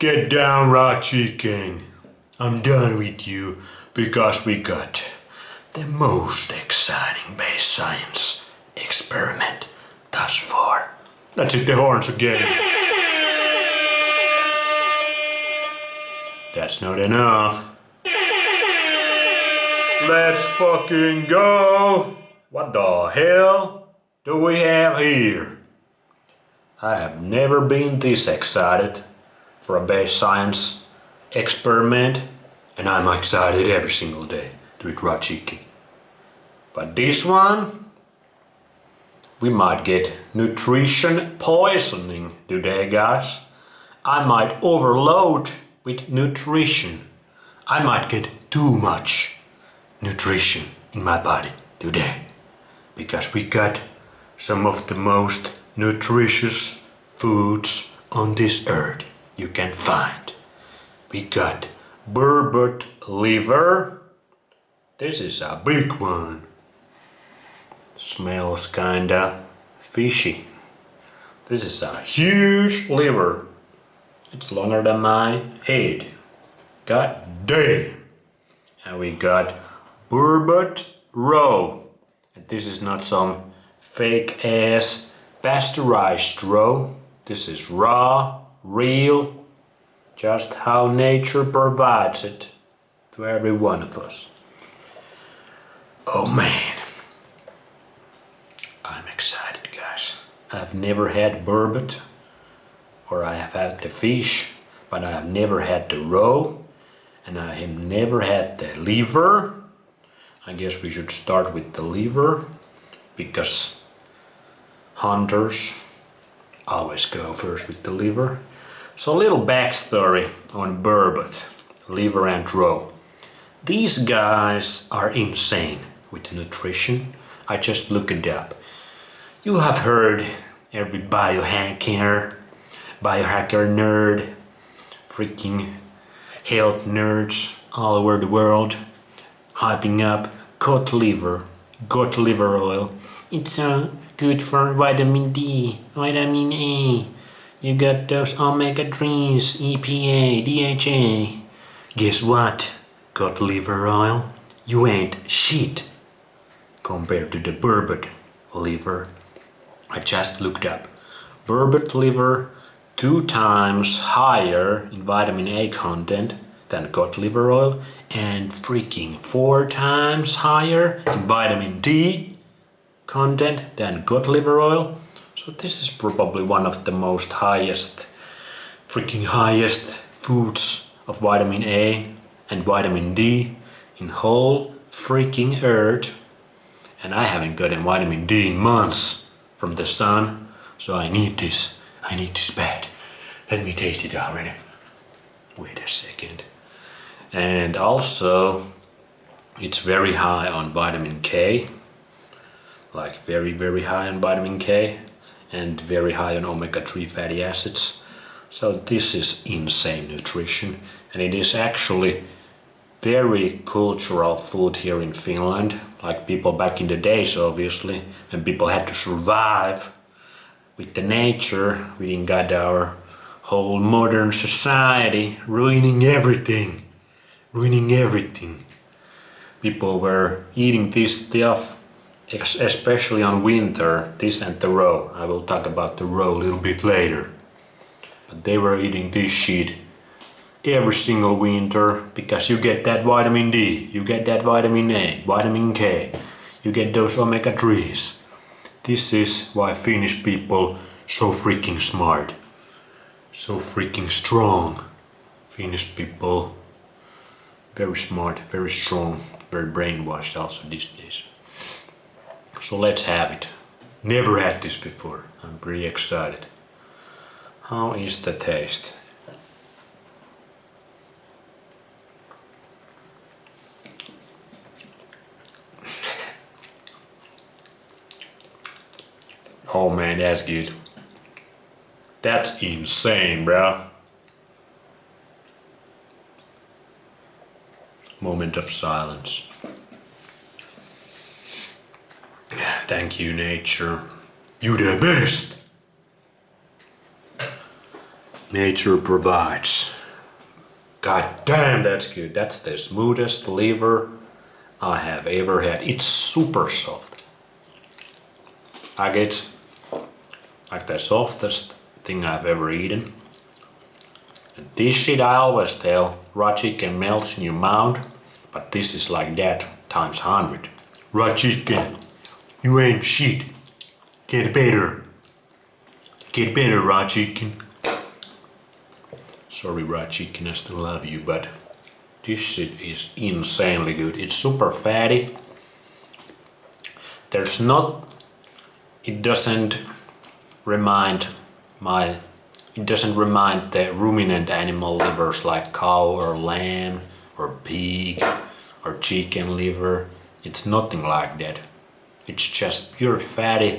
Get down, raw chicken. I'm done with you because we got the most exciting base science experiment thus far. Let's hit the horns again. That's not enough. Let's fucking go. What the hell do we have here? I have never been this excited for a base science experiment, and I'm excited every single day to eat raw chicken. But this one, we might get nutrition poisoning today, guys. I might overload with nutrition. I might get too much nutrition in my body today because we got some of the most nutritious foods on this earth you can find. We got BURBOT liver. This is a big one. Smells kinda fishy. This is a huge liver. It's longer than my head. God damn. And we got BURBOT raw. And this is not some fake ass pasteurized raw. This is raw, real, just how nature provides it to every one of us. Oh man, I'm excited, guys. I've never had BURBOT, or I have had the fish, but I have never had the raw, and I have never had the liver. I guess we should start with the liver, because hunters always go first with the liver. So a little backstory on BURBOT, liver and raw. These guys are insane with nutrition. I just looked it up. You have heard every biohacker nerd, freaking health nerds all over the world hyping up goat liver oil. It's good for vitamin D, vitamin A. You got those omega-3s, EPA, DHA. Guess what? Goat liver oil? You ain't shit compared to the BURBOT liver. I just looked up. BURBOT liver 2 times higher in vitamin A content than goat liver oil, and freaking 4 times higher in vitamin D content than goat liver oil. So this is probably one of the most highest foods of vitamin A and vitamin D in whole freaking earth. And I haven't gotten vitamin D in months from the sun, so I need this bad. Let me taste it already. Wait a second. And also, it's very high on vitamin K, like very, very high on vitamin K, and very high on omega-3 fatty acids. So this is insane nutrition, and it is actually very cultural food here in Finland. Like people back in the days, obviously, when people had to survive with the nature, we didn't got our whole modern society ruining everything. People were eating this stuff, especially on winter, this and the raw. I will talk about the raw a little bit later. But they were eating this shit every single winter because you get that vitamin D, you get that vitamin A, vitamin K, you get those omega-3s. This is why Finnish people so freaking smart, so freaking strong. Finnish people, very smart, very strong, very brainwashed also these days. So let's have it. Never had this before. I'm pretty excited. How is the taste? Oh man, that's good. That's insane, bro. Moment of silence. Thank you, nature. You the best. Nature provides. God damn, that's good. That's the smoothest liver I have ever had. It's super soft. Like it's like the softest thing I've ever eaten. And this shit I always tell, raw chicken melts in your mouth, but this is like that times 100. Raw chicken, you ain't shit. Get better. Get better, raw chicken. Sorry, raw chicken, I still love you, but this shit is insanely good. It's super fatty. It doesn't remind the ruminant animal livers like cow or lamb or pig or chicken liver. It's nothing like that. It's just pure fatty,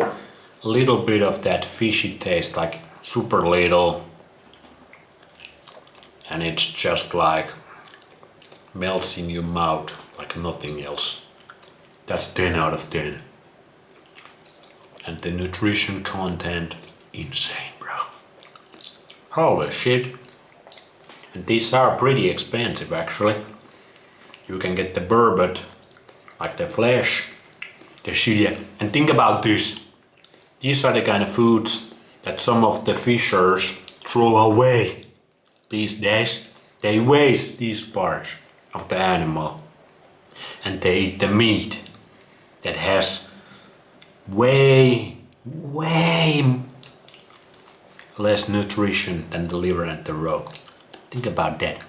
little bit of that fishy taste, like super little, and it's just like melts in your mouth like nothing else. That's 10 out of 10. And the nutrition content, insane, bro. Holy shit. And these are pretty expensive actually. You can get the BURBOT, like the flesh, the shit. And think about this. These are the kind of foods that some of the fishers throw away these days. They waste these parts of the animal and they eat the meat that has way less nutrition than the liver and the roe. Think about that.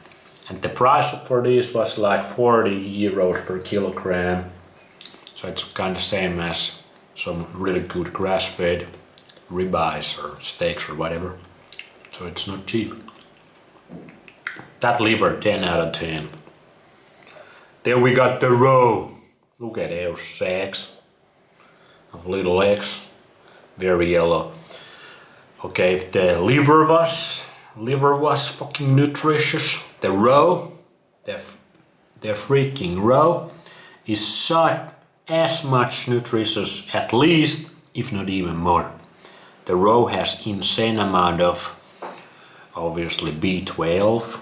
And the price for this was like 40 euros per kilogram. So it's kind of same as some really good grass-fed ribeyes or steaks or whatever. So it's not cheap. That liver, 10 out of 10. Then we got the roe. Look at those sacks of little eggs. Very yellow. Okay, if the liver was fucking nutritious, the roe, the freaking roe is such as much nutritious, at least, if not even more. The roe has insane amount of, obviously, B12,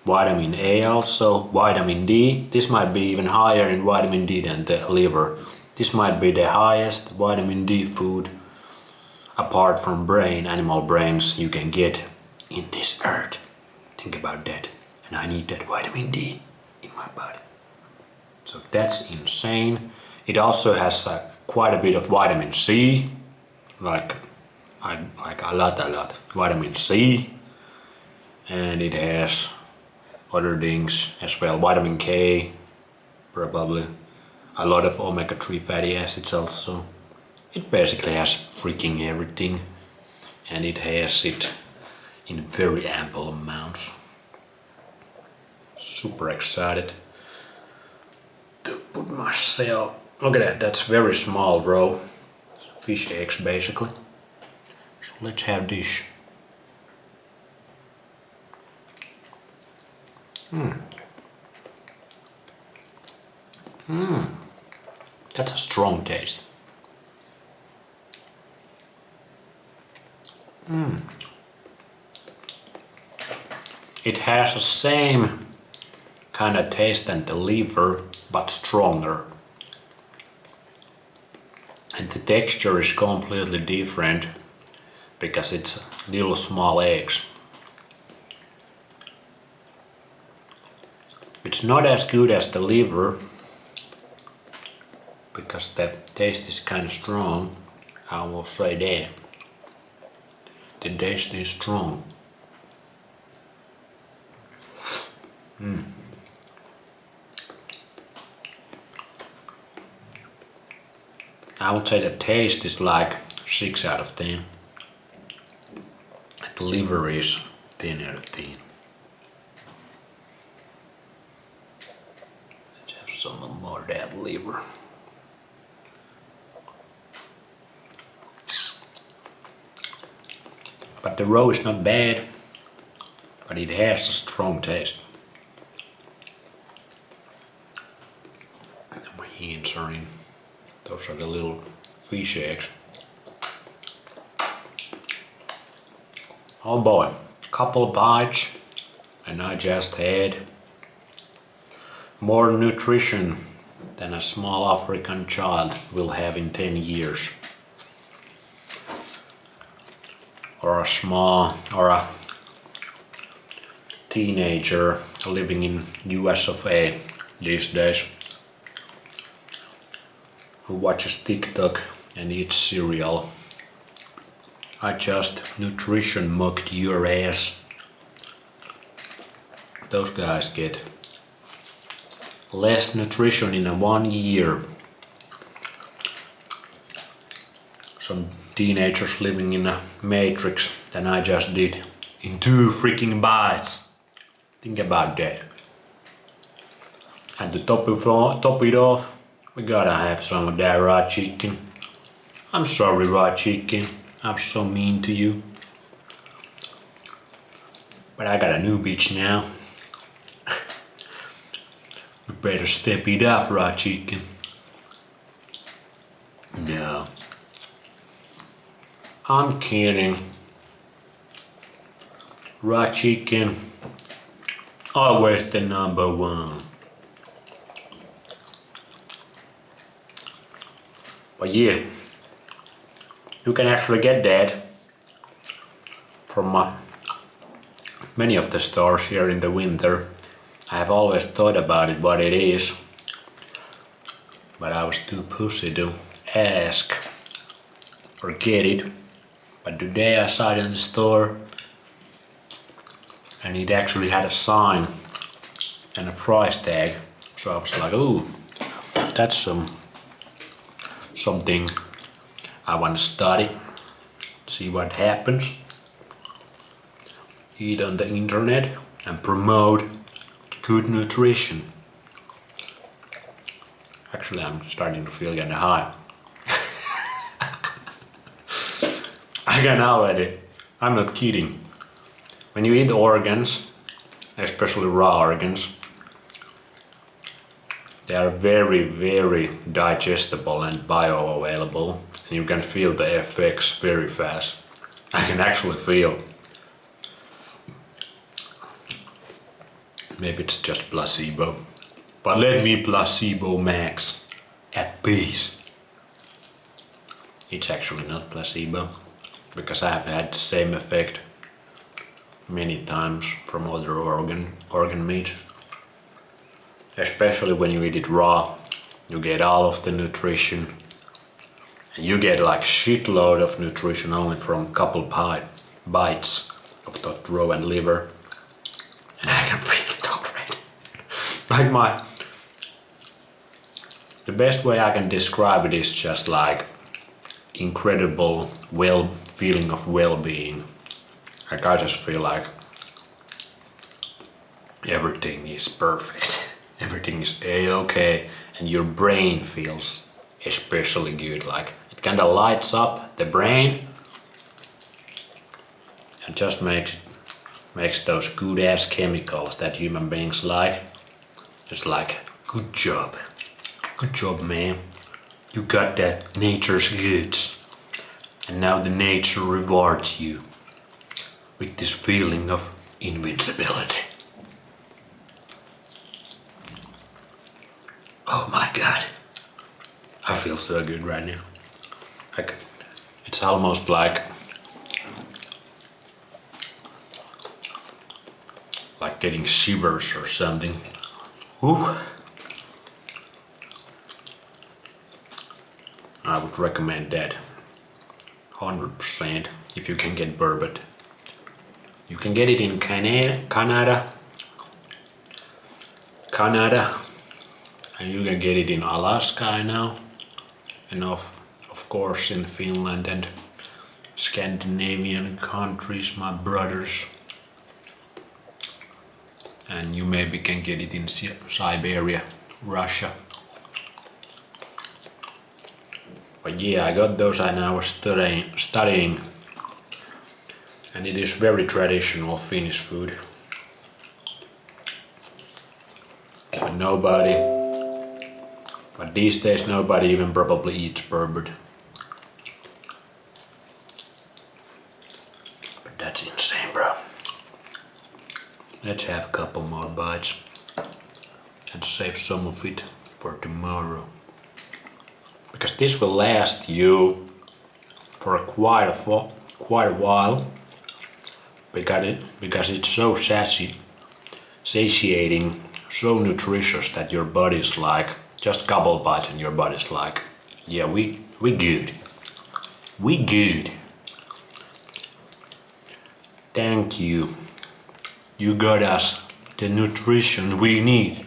vitamin A also, vitamin D. This might be even higher in vitamin D than the liver. This might be the highest vitamin D food, apart from animal brains, you can get in this earth. Think about that. And I need that vitamin D in my body. So that's insane. It also has quite a bit of vitamin C, like a lot vitamin C, and it has other things as well, vitamin K, probably a lot of omega-3 fatty acids also. It basically has freaking everything, and it has it in very ample amounts. Super excited to put myself. Look at that, that's very small roe. Fish eggs basically. So let's have this. That's a strong taste. It has the same kind of taste than the liver, but stronger. And the texture is completely different because it's little small eggs. It's not as good as the liver because the taste is kind of strong. I will say that. The taste is strong. I would say the taste is like 6 out of 10. The liver is 10 out of 10. Let's have some more of that liver. But the roe is not bad, but it has a strong taste. And my hands are in. Those are the little fish eggs. Oh boy, couple bites and I just had more nutrition than a small African child will have in 10 years. Or a teenager living in US of A these days who watches TikTok and eats cereal. I just nutrition mugged your ass. Those guys get less nutrition in a 1 year. Some teenagers living in a matrix than I just did in 2 freaking bites. Think about that. And to top it off, we gotta have some of that raw chicken. I'm sorry, raw chicken, I'm so mean to you. But I got a new bitch now. We better step it up, raw chicken. No. I'm kidding. Raw chicken, always the number one. But yeah, you can actually get that from many of the stores here in the winter. I have always thought about it, what it is, but I was too pussy to ask or get it. But today I saw it in the store and it actually had a sign and a price tag. So I was like, ooh, that's something I want to study, see what happens, eat on the internet and promote good nutrition. Actually, I'm starting to feel kinda high. I can already, I'm not kidding. When you eat organs, especially raw organs, they are very, very digestible and bioavailable, and you can feel the effects very fast. I can actually feel. Maybe it's just placebo, but let me placebo max at peace. It's actually not placebo, because I have had the same effect many times from other organ meat. Especially when you eat it raw, you get all of the nutrition. And you get like shitload of nutrition only from couple bites of that raw and liver. And I can feel it already. Like the best way I can describe it is just like incredible feeling of well-being. Like I just feel like everything is perfect. Everything is a-okay, and your brain feels especially good. Like it kinda lights up the brain and just makes those good ass chemicals that human beings like. Just like, good job man, you got that nature's goods, and now the nature rewards you with this feeling of invincibility. Oh my god, I feel so good right now. Like, it's almost like getting shivers or something. Ooh. I would recommend that 100% if you can get BURBOT. You can get it in Canada, and you can get it in Alaska, I know, and of course in Finland and Scandinavian countries, my brothers. And you maybe can get it in Siberia, Russia. But yeah, I got those and I was studying, and it is very traditional Finnish food. But these days nobody even probably eats BURBOT. But that's insane, bro. Let's have a couple more bites and save some of it for tomorrow. Because this will last you for quite a while. Because it's so satiating, so nutritious that your body's like, just couple bites and your body's like, yeah, we good. We good. Thank you. You got us the nutrition we need.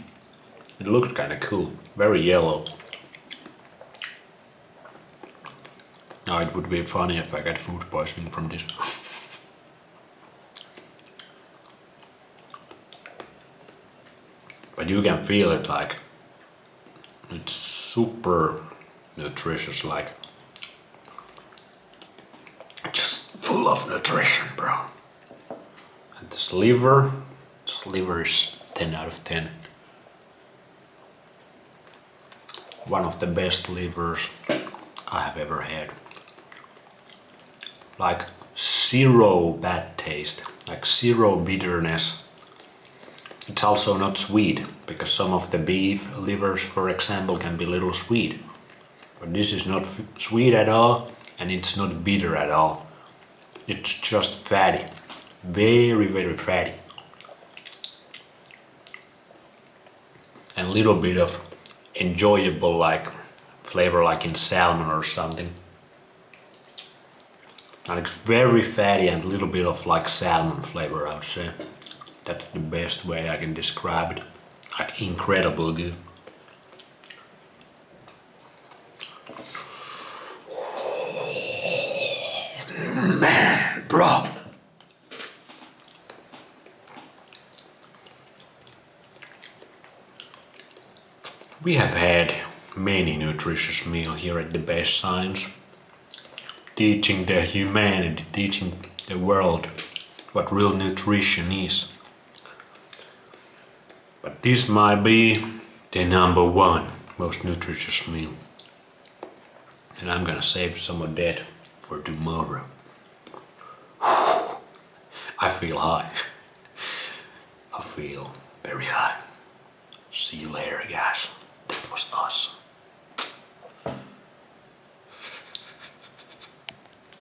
It looked kinda cool, very yellow. Now it would be funny if I got food poisoning from this. But you can feel it, like it's super nutritious, like just full of nutrition, bro. And this liver is 10 out of 10. One of the best livers I have ever had. Like zero bad taste, like zero bitterness. It's also not sweet, because some of the beef livers, for example, can be a little sweet. But this is not sweet at all, and it's not bitter at all. It's just fatty. Very, very fatty. And a little bit of enjoyable like flavor, like in salmon or something. And it's very fatty and a little bit of like salmon flavor, I would say. That's the best way I can describe it. Like incredible good. Man, bro. We have had many nutritious meals here at the Best Science, teaching the humanity, teaching the world what real nutrition is. But this might be the #1 most nutritious meal. And I'm gonna save some of that for tomorrow. I feel high. I feel very high. See you later, guys. That was awesome.